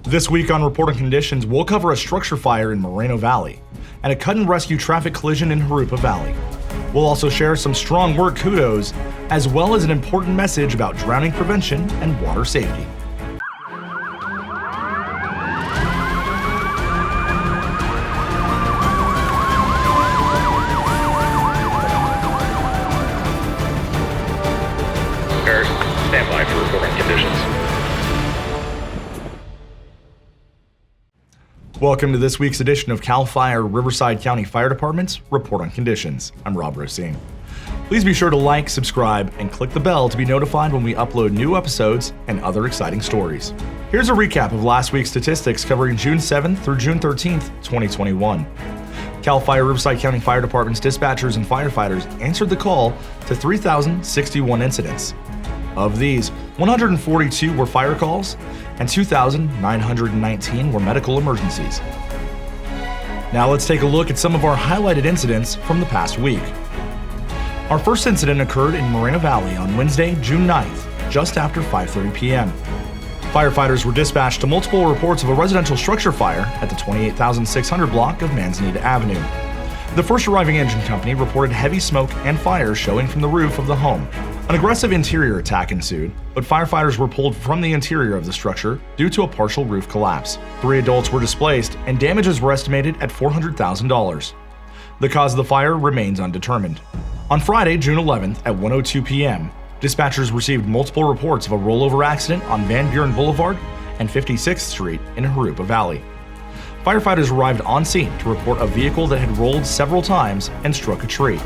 This week on Report on Conditions, we'll cover a structure fire in Moreno Valley and a cut and rescue traffic collision in Jurupa Valley. We'll also share some strong work kudos, as well as an important message about drowning prevention and water safety. Stand by for report on conditions. Welcome to this week's edition of CAL FIRE Riverside County Fire Department's Report on Conditions. I'm Rob Rosine. Please be sure to like, subscribe, and click the bell to be notified when we upload new episodes and other exciting stories. Here's a recap of last week's statistics covering June 7th through June 13th, 2021. CAL FIRE Riverside County Fire Department's dispatchers and firefighters answered the call to 3,061 incidents. Of these, 142 were fire calls and 2,919 were medical emergencies. Now let's take a look at some of our highlighted incidents from the past week. Our first incident occurred in Moreno Valley on Wednesday, June 9th, just after 5:30 p.m. Firefighters were dispatched to multiple reports of a residential structure fire at the 28,600 block of Manzanita Avenue. The first arriving engine company reported heavy smoke and fire showing from the roof of the home. An aggressive interior attack ensued, but firefighters were pulled from the interior of the structure due to a partial roof collapse. 3 adults were displaced, and damages were estimated at $400,000. The cause of the fire remains undetermined. On Friday, June 11th at 1:02 p.m., dispatchers received multiple reports of a rollover accident on Van Buren Boulevard and 56th Street in Jurupa Valley. Firefighters arrived on scene to report a vehicle that had rolled several times and struck a tree.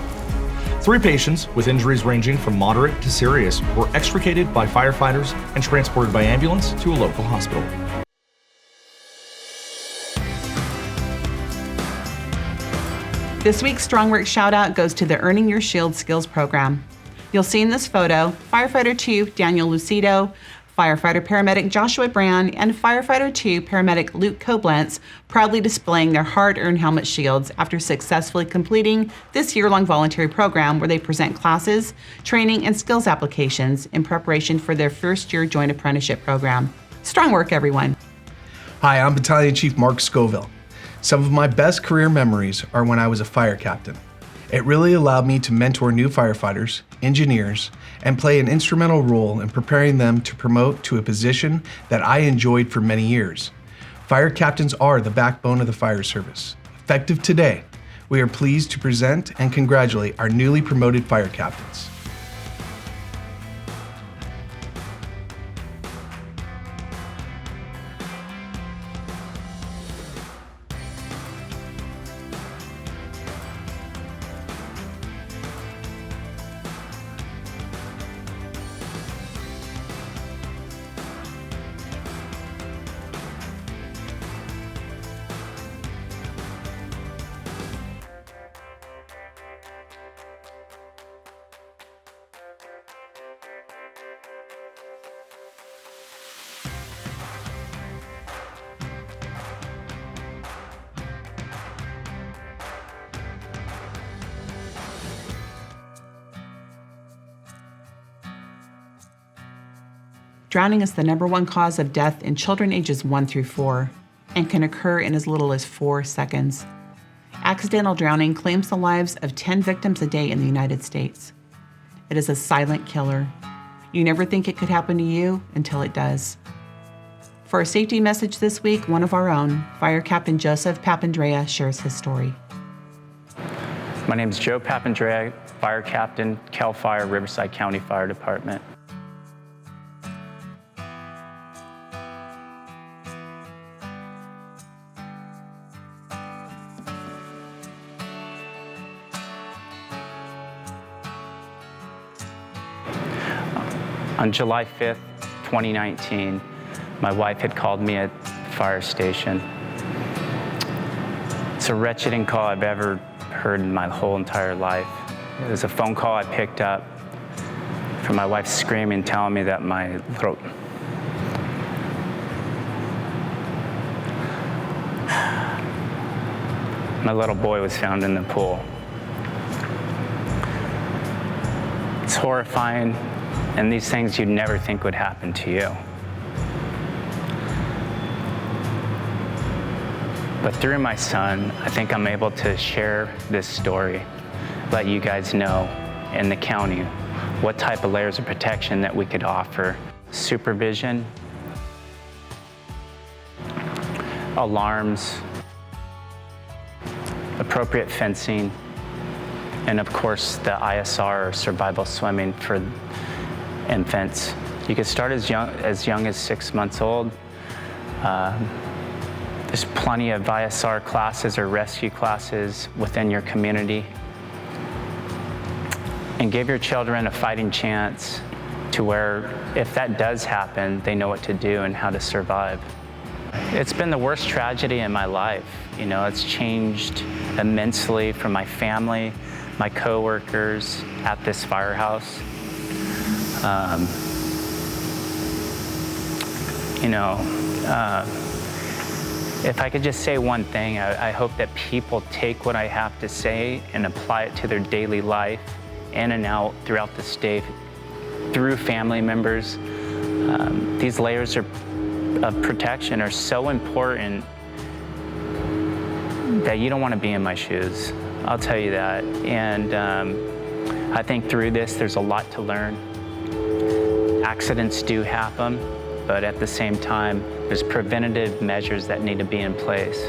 3 patients with injuries ranging from moderate to serious were extricated by firefighters and transported by ambulance to a local hospital. This week's Strong Work shout-out goes to the Earning Your Shield Skills program. You'll see in this photo Firefighter 2 Daniel Lucido, Firefighter Paramedic Joshua Brand, and Firefighter 2 Paramedic Luke Koblenz proudly displaying their hard-earned helmet shields after successfully completing this year-long voluntary program where they present classes, training, and skills applications in preparation for their first-year joint apprenticeship program. Strong work, everyone. Hi, I'm Battalion Chief Mark Scoville. Some of my best career memories are when I was a fire captain. It really allowed me to mentor new firefighters, engineers, and play an instrumental role in preparing them to promote to a position that I enjoyed for many years. Fire captains are the backbone of the fire service. Effective today, we are pleased to present and congratulate our newly promoted fire captains. Drowning is the #1 cause of death in children ages 1 through 4 and can occur in as little as 4 seconds. Accidental drowning claims the lives of 10 victims a day in the United States. It is a silent killer. You never think it could happen to you until it does. For a safety message this week, one of our own, Fire Captain Joseph Papandrea, shares his story. My name is Joe Papandrea, Fire Captain, CAL FIRE Riverside County Fire Department. On July 5th, 2019, my wife had called me at the fire station. It's the wretchedest call I've ever heard in my whole entire life. It was a phone call I picked up from my wife screaming, telling me that my little boy was found in the pool. It's horrifying, and these things you'd never think would happen to you. But through my son, I think I'm able to share this story, let you guys know in the county what type of layers of protection that we could offer. Supervision, alarms, appropriate fencing, and of course the ISR, or survival swimming for infants. You can start as young as 6 months old. There's plenty of ISR classes or rescue classes within your community. And give your children a fighting chance to where, if that does happen, they know what to do and how to survive. It's been the worst tragedy in my life. You know, it's changed immensely for my family, my coworkers at this firehouse. If I could just say one thing, I hope that people take what I have to say and apply it to their daily life, in and out throughout the state, through family members. These layers of protection are so important that you don't want to be in my shoes. I'll tell you that. And I think through this, there's a lot to learn. Accidents do happen, but at the same time, there's preventative measures that need to be in place.